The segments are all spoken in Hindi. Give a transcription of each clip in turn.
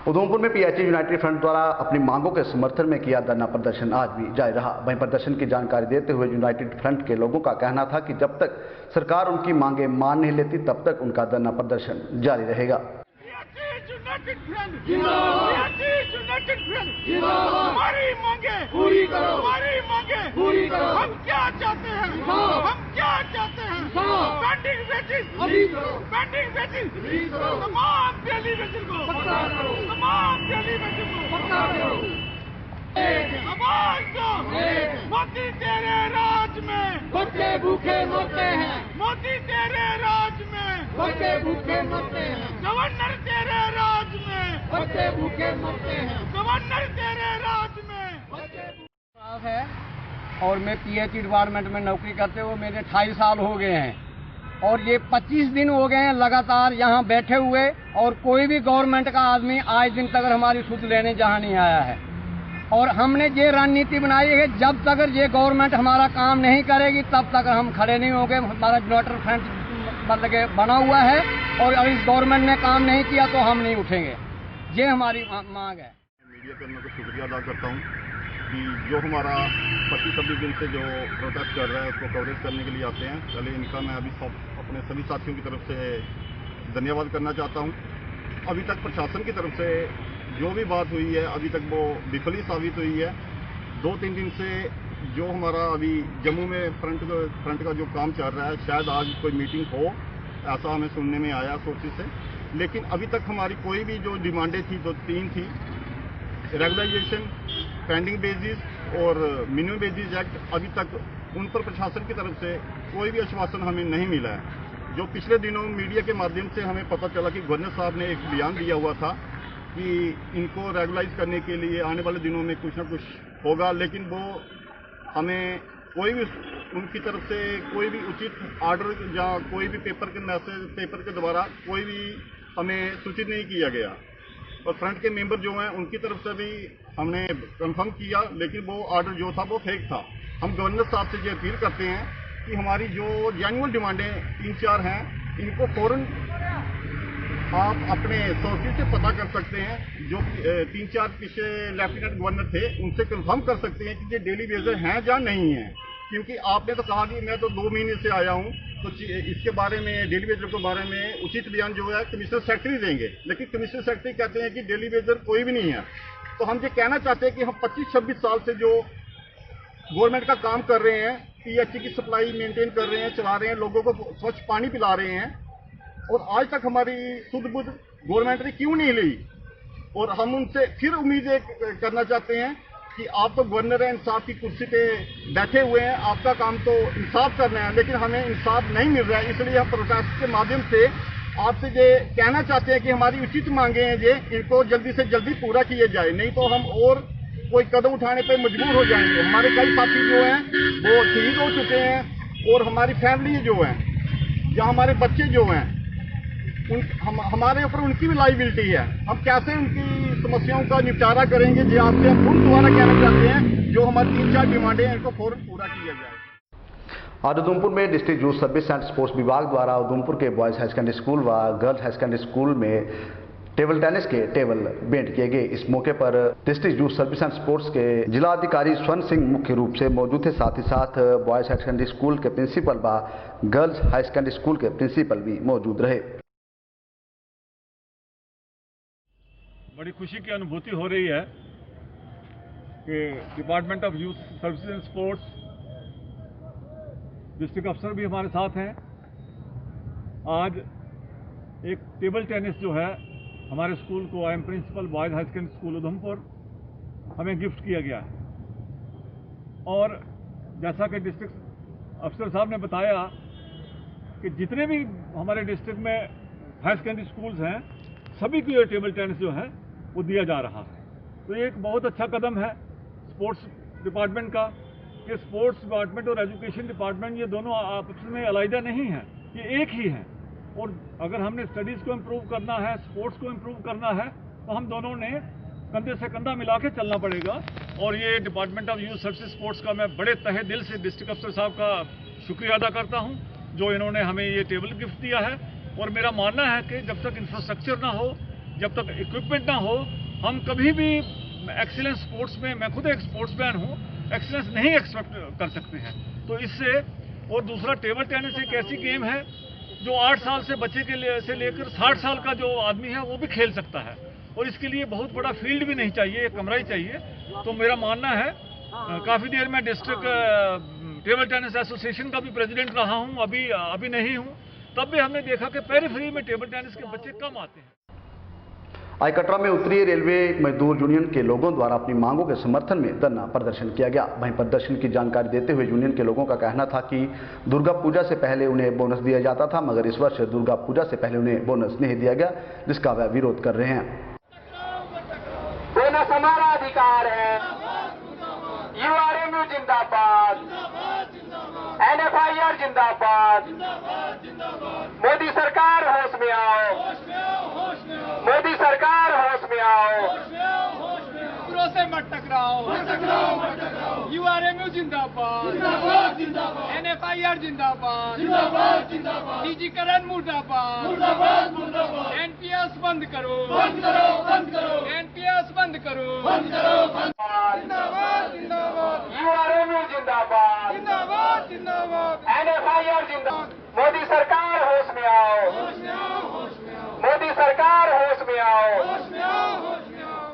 उधमपुर में पीएचई यूनाइटेड फ्रंट द्वारा अपनी मांगों के समर्थन में किया धरना प्रदर्शन आज भी जारी रहा। वहीं प्रदर्शन की जानकारी देते हुए यूनाइटेड फ्रंट के लोगों का कहना था कि जब तक सरकार उनकी मांगें मान नहीं लेती तब तक उनका धरना प्रदर्शन जारी रहेगा। हमारी मांगे पूरी करो, हमारी मांगे पूरी करो। हम क्या चाहते हैं, हम क्या चाहते हैं? पेंडिंग वेजेस पेंडिंग वेजेस तमाम डेली वेजेस को पक्का करो, तमाम डेली वेजेस को पक्का करो। आवाज दो, मोदी तेरे राज में बच्चे भूखे मरते हैं, मोदी तेरे राज में बच्चे भूखे मरते हैं, गवर्नर तेरे राज में बच्चे भूखे मरते हैं, गवर्नर तेरे राज में बच्चे है। और मैं पीएचई डिपार्टमेंट में नौकरी करते हुए मेरे 28 साल हो गए हैं और ये 25 दिन हो गए हैं लगातार यहाँ बैठे हुए और कोई भी गवर्नमेंट का आदमी आज दिन तक हमारी सुध लेने जहाँ नहीं आया है। और हमने ये रणनीति बनाई है जब तक ये गवर्नमेंट हमारा काम नहीं करेगी तब तक हम खड़े नहीं होंगे। हमारा यूनाइटेड फ्रंट मतलब बना हुआ है और अगर इस गवर्नमेंट ने काम नहीं किया तो हम नहीं उठेंगे। ये हमारी मांग है। मीडिया कर्मियों का शुक्रिया अदा करता हूँ कि जो हमारा 25-26 दिन से जो प्रोटेस्ट कर रहा है उसको कवरेज करने के लिए आते हैं। पहले इनका मैं अभी अपने सभी साथियों की तरफ से धन्यवाद करना चाहता हूँ। अभी तक प्रशासन की तरफ से जो भी बात हुई है अभी तक वो विफल ही साबित हुई है। 2-3 दिन से जो हमारा अभी जम्मू में फ्रंट का जो काम चल रहा है, शायद आज कोई मीटिंग हो ऐसा हमें सुनने में आया सोर्सेज से, लेकिन अभी तक हमारी कोई भी जो डिमांडें थी जो 3 थी, रेगुलाइजेशन, पेंडिंग बेसिस और मिनिमम बेसिस एक्ट, अभी तक उन पर प्रशासन की तरफ से कोई भी आश्वासन हमें नहीं मिला है। जो पिछले दिनों मीडिया के माध्यम से हमें पता चला कि गवर्नर साहब ने एक बयान दिया हुआ था कि इनको रेगुलाइज करने के लिए आने वाले दिनों में कुछ ना कुछ होगा, लेकिन वो हमें कोई भी उनकी तरफ से कोई भी उचित ऑर्डर या कोई भी पेपर के द्वारा कोई भी हमें सूचित नहीं किया गया। और फ्रंट के मेंबर जो हैं उनकी तरफ से भी हमने कंफर्म किया, लेकिन वो ऑर्डर जो था वो फेक था। हम गवर्नर साहब से ये अपील करते हैं कि हमारी जो जेन्युइन डिमांडें 3-4 हैं इनको फौरन आप अपने सोर्सेज से पता कर सकते हैं। जो 3-4 पीछे लेफ्टिनेंट गवर्नर थे उनसे कंफर्म कर सकते हैं कि ये डेली वेजर हैं या नहीं है, क्योंकि आपने तो कहा कि मैं तो 2 महीने से आया हूं, तो इसके बारे में डेली वेजर के बारे में उचित बयान जो है कमिश्नर सेक्रेटरी देंगे, लेकिन कमिश्नर सेक्रेटरी कहते हैं कि डेली वेजर कोई भी नहीं है। तो हम ये कहना चाहते हैं कि हम 25-26 साल से जो गवर्नमेंट का काम कर रहे हैं, पीएचई की सप्लाई मेंटेन कर रहे हैं, चला रहे हैं, लोगों को स्वच्छ पानी पिला रहे हैं, और आज तक हमारी सुध बुध गवर्नमेंट ने क्यों नहीं ली। और हम उनसे फिर उम्मीदें करना चाहते हैं कि आप तो गवर्नर हैं, इंसाफ की कुर्सी पे बैठे हुए हैं, आपका काम तो इंसाफ करना है, लेकिन हमें इंसाफ नहीं मिल रहा है। इसलिए हम प्रोटेस्ट के माध्यम से आपसे ये कहना चाहते हैं कि हमारी उचित मांगे हैं ये इनको जल्दी से जल्दी पूरा किए जाए, नहीं तो हम और कोई कदम उठाने पर मजबूर हो जाएंगे। हमारे कई साथी जो हैं वो शहीद हो चुके हैं और हमारी फैमिली जो है या हमारे बच्चे जो हैं हमारे ऊपर उनकी भी लाइबिलिटी है। हम कैसे उनकी समस्याओं का निपटारा करेंगे, ये आपसे हम पुनः दोबारा कहना चाहते हैं जो हमारी 3-4 डिमांडें हैं इनको फौरन पूरा किया जाए। आज उधमपुर में district youth service and sports विभाग द्वारा उधमपुर के बॉयज़ हाई सेकेंडरी स्कूल व गर्ल्स हाई सेकेंडरी स्कूल में टेबल टेनिस के टेबल भेंट किए गए। इस मौके पर district youth service and sports के जिला अधिकारी स्वर्ण सिंह मुख्य रूप से मौजूद थे, साथ ही साथ बॉयज़ हाई सेकेंडरी स्कूल के प्रिंसिपल व गर्ल्स हाई सेकेंडरी स्कूल के प्रिंसिपल भी मौजूद रहे। बड़ी खुशी की अनुभूति हो रही है कि department of youth services and sports district अफसर भी हमारे साथ हैं। आज एक टेबल टेनिस जो है हमारे स्कूल को, I am principal boys high secondary school Udhampur, हमें गिफ्ट किया गया है। और जैसा कि डिस्ट्रिक्ट अफसर साहब ने बताया कि जितने भी हमारे डिस्ट्रिक्ट में हाई सेकेंडरी स्कूल्स हैं सभी को ये टेबल टेनिस जो है वो दिया जा रहा है। तो ये एक बहुत अच्छा कदम है स्पोर्ट्स डिपार्टमेंट का कि स्पोर्ट्स डिपार्टमेंट और एजुकेशन डिपार्टमेंट ये दोनों आपस में अलग नहीं हैं, ये एक ही हैं। और अगर हमने स्टडीज़ को इम्प्रूव करना है, स्पोर्ट्स को इम्प्रूव करना है, तो हम दोनों ने कंधे से कंधा मिला के चलना पड़ेगा। और ये department of youth services sports का मैं बड़े तहे दिल से डिस्ट्रिक्ट अफसर साहब का शुक्रिया अदा करता हूँ जो इन्होंने हमें ये टेबल गिफ्ट दिया है। और मेरा मानना है कि जब तक इंफ्रास्ट्रक्चर ना हो, जब तक इक्विपमेंट ना हो हम कभी भी एक्सीलेंस स्पोर्ट्स में, मैं खुद एक स्पोर्ट्समैन हूँ, एक्सीलेंस नहीं एक्सपेक्ट कर सकते हैं। तो इससे, और दूसरा टेबल टेनिस एक ऐसी गेम है जो 8 साल से बच्चे के लिए से लेकर 60 साल का जो आदमी है वो भी खेल सकता है, और इसके लिए बहुत बड़ा फील्ड भी नहीं चाहिए, एक कमरा ही चाहिए। तो मेरा मानना है, काफ़ी देर में डिस्ट्रिक्ट टेबल टेनिस एसोसिएशन का भी प्रेसिडेंट रहा हूँ, अभी नहीं हूँ, तब भी हमने देखा कि पेरिफेरी में टेबल टेनिस के बच्चे कम आते हैं। आज कटरा में उत्तरीय रेलवे मजदूर यूनियन के लोगों द्वारा अपनी मांगों के समर्थन में धरना प्रदर्शन किया गया। वहीं प्रदर्शन की जानकारी देते हुए यूनियन के लोगों का कहना था कि दुर्गा पूजा से पहले उन्हें बोनस दिया जाता था, मगर इस वर्ष दुर्गा पूजा से पहले उन्हें बोनस नहीं दिया गया, जिसका वह विरोध कर रहे हैं। बोनस हमारा अधिकार है। यूआरएमयू जिंदाबाद, एनएफआईआर जिंदाबाद। मोदी सरकार होश में आओ, मोदी सरकार होश में आओ। से मत टकराओ, यूआरएमयू जिंदाबाद, एनएफआईआर जिंदाबाद, निजीकरण मुर्दाबाद, एनपीएस बंद करो, एनपीएस बंद करो, यूआरएमयू जिंदाबाद, एनएफआईआर जिंदाबाद। मोदी सरकार होश में आओ, मोदी सरकार होश में आओ।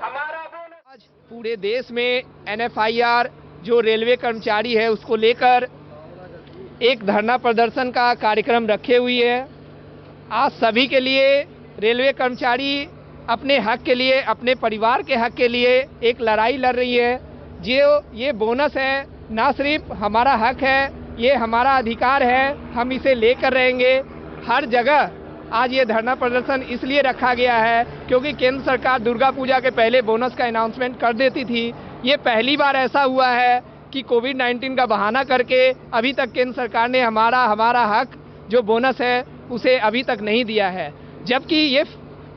हमारा आज पूरे देश में एनएफआईआर जो रेलवे कर्मचारी है उसको लेकर एक धरना प्रदर्शन का कार्यक्रम रखे हुई है। आज सभी के लिए रेलवे कर्मचारी अपने हक के लिए, अपने परिवार के हक के लिए एक लड़ाई लड़ रही है। जो ये बोनस है ना सिर्फ हमारा हक है, ये हमारा अधिकार है, हम इसे लेकर रहेंगे। हर जगह आज ये धरना प्रदर्शन इसलिए रखा गया है क्योंकि केंद्र सरकार दुर्गा पूजा के पहले बोनस का अनाउंसमेंट कर देती थी। ये पहली बार ऐसा हुआ है कि कोविड-19 का बहाना करके अभी तक केंद्र सरकार ने हमारा हक जो बोनस है उसे अभी तक नहीं दिया है। जबकि ये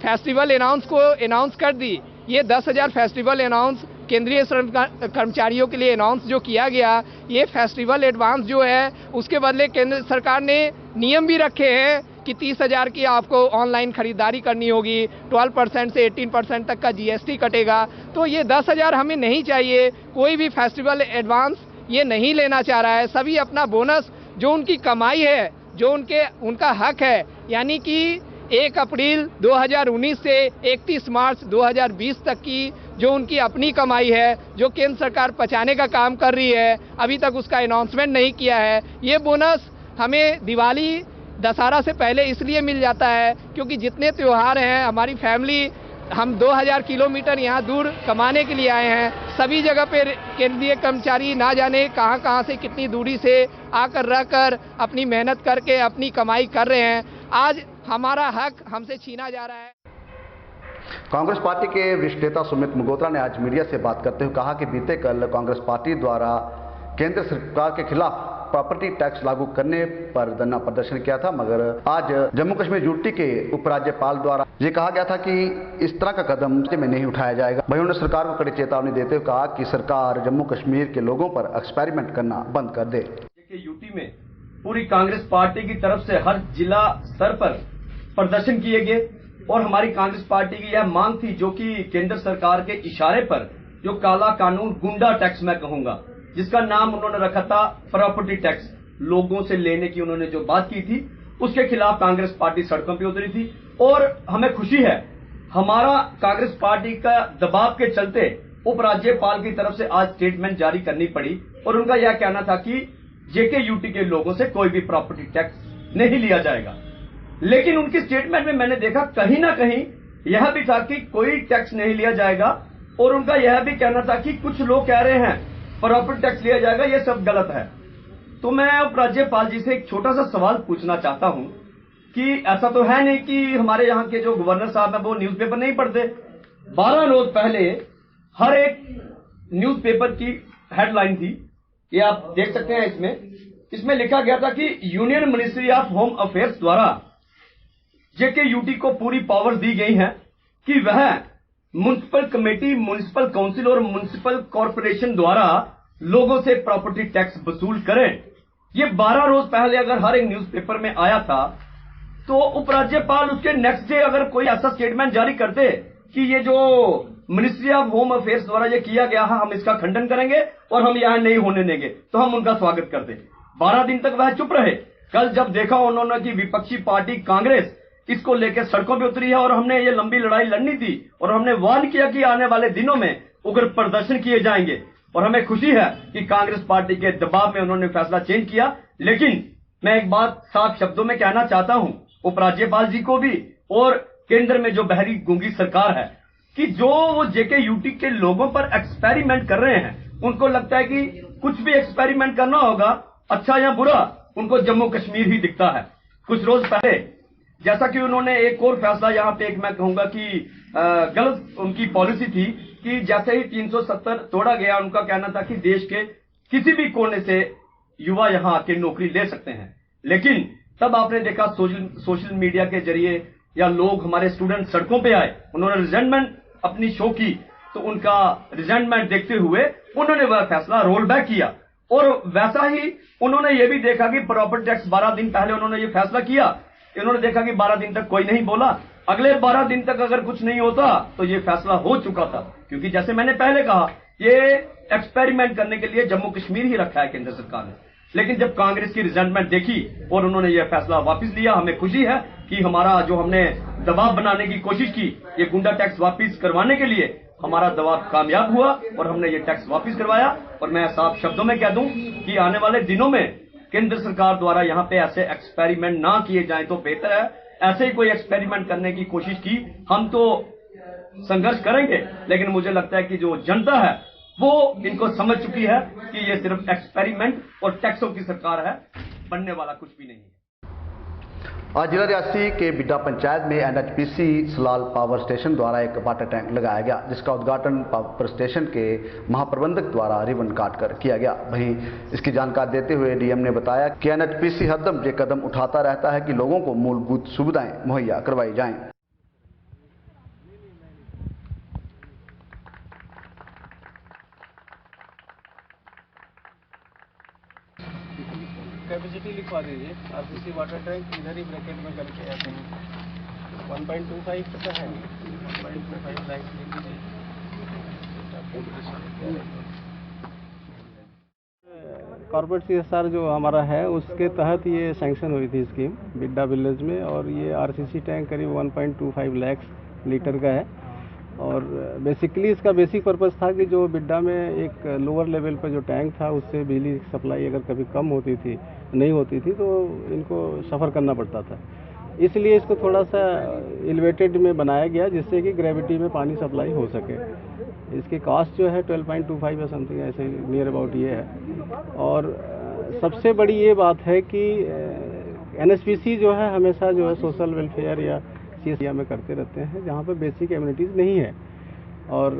फेस्टिवल अनाउंस कर दी, ये 10,000 फेस्टिवल अनाउंस केंद्रीय श्रम कर्मचारियों के लिए अनाउंस जो किया गया, ये फेस्टिवल एडवांस जो है उसके बदले केंद्र सरकार ने नियम भी रखे हैं कि 30,000 की आपको ऑनलाइन खरीदारी करनी होगी, 12% से 18% तक का जीएसटी कटेगा। तो ये 10,000 हमें नहीं चाहिए, कोई भी फेस्टिवल एडवांस ये नहीं लेना चाह रहा है। सभी अपना बोनस जो उनकी कमाई है, जो उनका हक है, यानी कि 1 अप्रैल 2019 से 31 मार्च 2020 तक की जो उनकी अपनी कमाई है, जो केंद्र सरकार बचाने का काम कर रही है, अभी तक उसका अनाउंसमेंट नहीं किया है। ये बोनस हमें दिवाली दशहरा से पहले इसलिए मिल जाता है क्योंकि जितने त्यौहार हैं, हमारी फैमिली, हम 2000 किलोमीटर यहाँ दूर कमाने के लिए आए हैं। सभी जगह पे केंद्रीय कर्मचारी ना जाने कहाँ से कितनी दूरी से आकर रहकर अपनी मेहनत करके अपनी कमाई कर रहे हैं। आज हमारा हक हमसे छीना जा रहा है। कांग्रेस पार्टी के वरिष्ठ नेता सुमित मल्होत्रा ने आज मीडिया से बात करते हुए कहा कि बीते कल कांग्रेस पार्टी द्वारा केंद्र सरकार के खिलाफ प्रॉपर्टी टैक्स लागू करने पर धरना प्रदर्शन किया था, मगर आज जम्मू कश्मीर यूटी के उपराज्यपाल द्वारा ये कहा गया था कि इस तरह का कदम में नहीं उठाया जाएगा। वहीं उन्होंने सरकार को कड़ी चेतावनी देते हुए कहा कि सरकार जम्मू कश्मीर के लोगों पर एक्सपेरिमेंट करना बंद कर दे। यूटी में पूरी कांग्रेस पार्टी की तरफ से हर जिला स्तर पर प्रदर्शन किए गए और हमारी कांग्रेस पार्टी की यह मांग थी, जो कि केंद्र सरकार के इशारे पर जो काला कानून, गुंडा टैक्स मैं कहूंगा, जिसका नाम उन्होंने रखा था प्रॉपर्टी टैक्स, लोगों से लेने की उन्होंने जो बात की थी, उसके खिलाफ कांग्रेस पार्टी सड़कों पर उतरी थी। और हमें खुशी है, हमारा कांग्रेस पार्टी का दबाव के चलते उपराज्यपाल की तरफ से आज स्टेटमेंट जारी करनी पड़ी और उनका यह कहना था कि जेके यूटी के लोगों से कोई भी प्रॉपर्टी टैक्स नहीं लिया जाएगा। लेकिन उनकी स्टेटमेंट में मैंने देखा कहीं ना कहीं यह भी था कि कोई टैक्स नहीं लिया जाएगा, और उनका यह भी कहना था कि कुछ लोग कह रहे हैं प्रॉपर्टी टैक्स लिया जाएगा, यह सब गलत है। तो मैं उपराज्यपाल जी से एक छोटा सा सवाल पूछना चाहता हूं कि ऐसा तो है नहीं कि हमारे यहाँ के जो गवर्नर साहब हैं वो न्यूज़पेपर नहीं पढ़ते। 12 रोज पहले हर एक न्यूज़पेपर की हेडलाइन थी, ये आप देख सकते हैं, इसमें लिखा गया था कि union ministry of home affairs द्वारा जेके यूटी को पूरी पावर दी गई है कि वह म्युनिसिपल कमेटी, म्युनिसिपल काउंसिल और म्युनिसिपल कॉर्पोरेशन द्वारा लोगों से प्रॉपर्टी टैक्स वसूल करें। ये 12 रोज पहले अगर हर एक न्यूज़पेपर में आया था तो उपराज्यपाल उसके नेक्स्ट डे अगर कोई ऐसा स्टेटमेंट जारी करते कि ये जो मिनिस्ट्री ऑफ होम अफेयर्स द्वारा ये किया गया है, हम इसका खंडन करेंगे और हम यहां नहीं होने देंगे, तो हम उनका स्वागत करते। 12 दिन तक वह चुप रहे। कल जब देखा उन्होंने कि विपक्षी पार्टी कांग्रेस इसको लेकर सड़कों पे उतरी है और हमने ये लंबी लड़ाई लड़नी थी और हमने वार्न किया कि आने वाले दिनों में उग्र प्रदर्शन किए जाएंगे, और हमें खुशी है कि कांग्रेस पार्टी के दबाव में उन्होंने फैसला चेंज किया। लेकिन मैं एक बात साफ शब्दों में कहना चाहता हूं उपराज्यपाल जी को भी और केंद्र में जो बहरी गूंगी सरकार है कि जो वो जेके यूटी के लोगों पर एक्सपेरिमेंट कर रहे हैं, उनको लगता है कि कुछ भी एक्सपेरिमेंट करना होगा, अच्छा या बुरा, उनको जम्मू कश्मीर ही दिखता है। कुछ रोज पहले जैसा कि उन्होंने एक और फैसला यहां पे एक मैं कहूंगा कि गलत उनकी पॉलिसी थी कि जैसे ही 370 तोड़ा गया, उनका कहना था कि देश के किसी भी कोने से युवा यहां आके नौकरी ले सकते हैं। लेकिन तब आपने देखा सोशल मीडिया के जरिए या लोग हमारे स्टूडेंट सड़कों पे आए, उन्होंने रिजेंटमेंट अपनी शो की, तो उनका रिजेंटमेंट देखते हुए उन्होंने वह फैसला रोल बैक किया। और वैसा ही उन्होंने ये भी देखा कि प्रॉपर्टी टैक्स 12 दिन पहले उन्होंने ये फैसला किया, इन्होंने देखा कि 12 दिन तक कोई नहीं बोला, अगले 12 दिन तक अगर कुछ नहीं होता तो ये फैसला हो चुका था। क्योंकि जैसे मैंने पहले कहा, ये एक्सपेरिमेंट करने के लिए जम्मू कश्मीर ही रखा है केंद्र सरकार ने। लेकिन जब कांग्रेस की रिजेंटमेंट देखी और उन्होंने ये फैसला वापस लिया, हमें खुशी है कि हमारा जो हमने दबाव बनाने की कोशिश की, ये गुंडा टैक्स वापस करवाने के लिए हमारा दबाव कामयाब हुआ और हमने ये टैक्स वापस करवाया। और मैं साफ शब्दों में कह दूं कि आने वाले दिनों में केंद्र सरकार द्वारा यहाँ पे ऐसे एक्सपेरिमेंट ना किए जाएं तो बेहतर है। ऐसे ही कोई एक्सपेरिमेंट करने की कोशिश की, हम तो संघर्ष करेंगे, लेकिन मुझे लगता है कि जो जनता है वो इनको समझ चुकी है कि ये सिर्फ एक्सपेरिमेंट और टैक्सों की सरकार है, बनने वाला कुछ भी नहीं है। आज जिला रियासी के बिड्डा पंचायत में NHPC सलाल पावर स्टेशन द्वारा एक वाटर टैंक लगाया गया, जिसका उद्घाटन पावर स्टेशन के महाप्रबंधक द्वारा रिबन काट कर किया गया। वहीं इसकी जानकारी देते हुए DM ने बताया कि NHPC हरदम ये कदम उठाता रहता है कि लोगों को मूलभूत सुविधाएं मुहैया करवाई जाएं। कैपेसिटी लिखवा दीजिए। RCC वाटर टैंक इधर ही ब्रैकेट में करके आते हैं। 1.25 का है, 1.25 लाख लिख दीजिए। कॉर्पोरेट CSR जो हमारा है उसके तहत ये सैंक्शन हुई थी स्कीम बिड्डा विलेज में, और ये RCC टैंक करीब 1.25 लाख लीटर का है। और बेसिकली इसका बेसिक पर्पस था कि जो बिड्डा में एक लोअर लेवल पर जो टैंक था उससे बिजली सप्लाई अगर कभी कम होती थी, नहीं होती थी, तो इनको सफ़र करना पड़ता था। इसलिए इसको थोड़ा सा एलिवेटेड में बनाया गया जिससे कि ग्रेविटी में पानी सप्लाई हो सके। इसकी कॉस्ट जो है 12.25 या समथिंग ऐसे नियर अबाउट ये है। और सबसे बड़ी ये बात है कि NHPC जो है हमेशा जो है सोशल वेलफेयर या CSR में करते रहते हैं जहाँ पर बेसिक एमिनिटीज़ नहीं है। और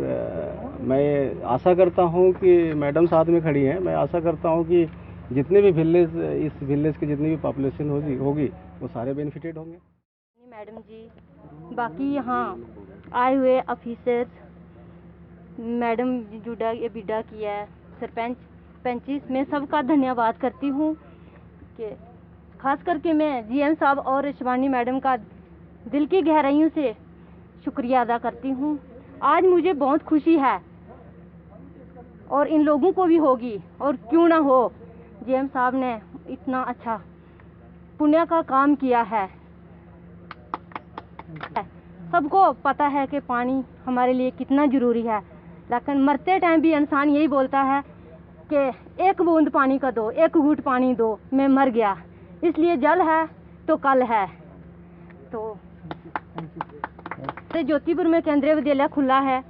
मैं आशा करता हूँ कि मैडम साथ में खड़ी हैं, मैं आशा करता हूँ कि जितने भी विलेज, इस विलेज की जितनी भी पॉपुलेशन होगी वो सारे बेनिफिटेड होंगे। मैडम जी, बाकी यहाँ आए हुए ऑफिसर्स, मैडम जुड़ा ये बिड्डा किया है, सरपंच पंचिस, मैं सबका धन्यवाद करती हूँ कि खास करके मैं GM साहब और शिवानी मैडम का दिल की गहराइयों से शुक्रिया अदा करती हूँ। आज मुझे बहुत खुशी है और इन लोगों को भी होगी, और क्यों ना हो, GM साहब ने इतना अच्छा पुण्य का काम किया है। सबको पता है कि पानी हमारे लिए कितना ज़रूरी है, लेकिन मरते टाइम भी इंसान यही बोलता है कि एक बूंद पानी का दो, एक घूंट पानी दो, मैं मर गया। इसलिए जल है तो कल है। तो ज्योतिपुर में केंद्रीय विद्यालय खुला है।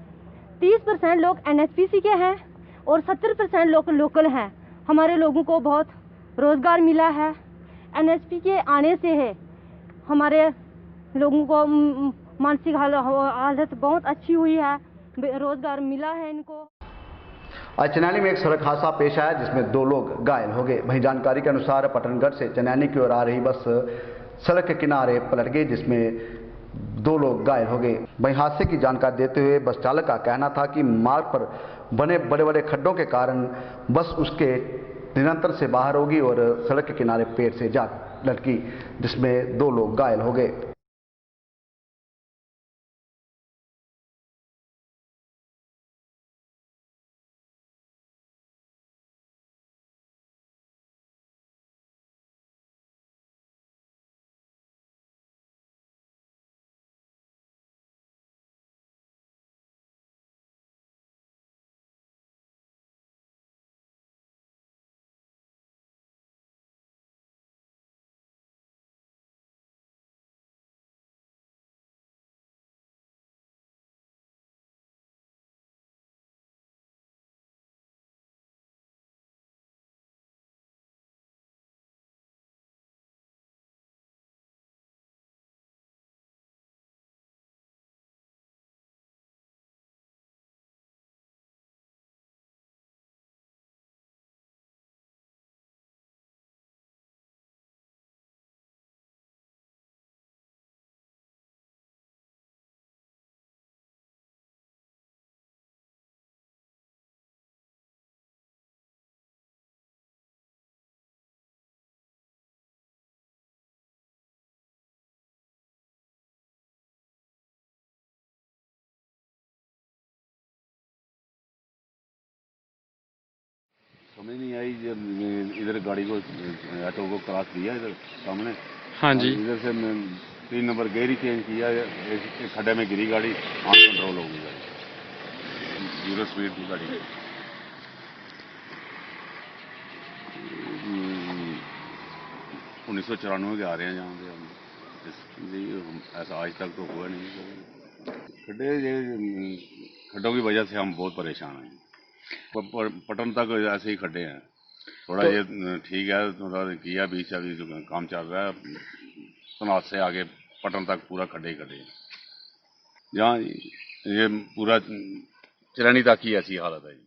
30% लोग NHPC के हैं और 70% लोग लोकल हैं। हमारे लोगों को बहुत रोज़गार मिला है। NHPC के आने से है हमारे लोगों को मानसिक हालत बहुत अच्छी हुई है, रोज़गार मिला है इनको। आज चनैनी में एक सड़क हादसा पेश आया जिसमें 2 लोग घायल हो गए। वहीं जानकारी के अनुसार पटनगढ़ से चनैनी की ओर आ रही बस सड़क के किनारे पलट गई जिसमें 2 लोग घायल हो गए। वहीं हादसे की जानकारी देते हुए बस चालक का कहना था कि मार्ग पर बने बड़े बड़े खड्डों के कारण बस उसके नियंत्रण से बाहर होगी और सड़क के किनारे पेड़ से जा लटकी, जिसमें 2 लोग घायल हो गए। समझ नहीं आई जब इधर गाड़ी को ऑटो को क्रॉस किया इधर सामने। हाँ जी। इधर से 3 नंबर गेयर ही चेंज किया, एक खड्डे में गिरी गाड़ी, ऑन कंट्रोल हो गई गाड़ी, 0 स्पीड की गाड़ी। 1994 के आ रहे हैं जहाँ पे, ऐसा आज तक तो हुआ नहीं। खड्डों की वजह से हम बहुत परेशान हैं। पटन तक ऐसे ही खड्डे हैं, थोड़ा तो, ये ठीक है, थोड़ा किया बीच अभी काम चल रहा है, तनाज से आगे पटन तक पूरा खड्डे ही खड्डे हैं। जहाँ ये पूरा चरैनी तक ही ऐसी हालत है।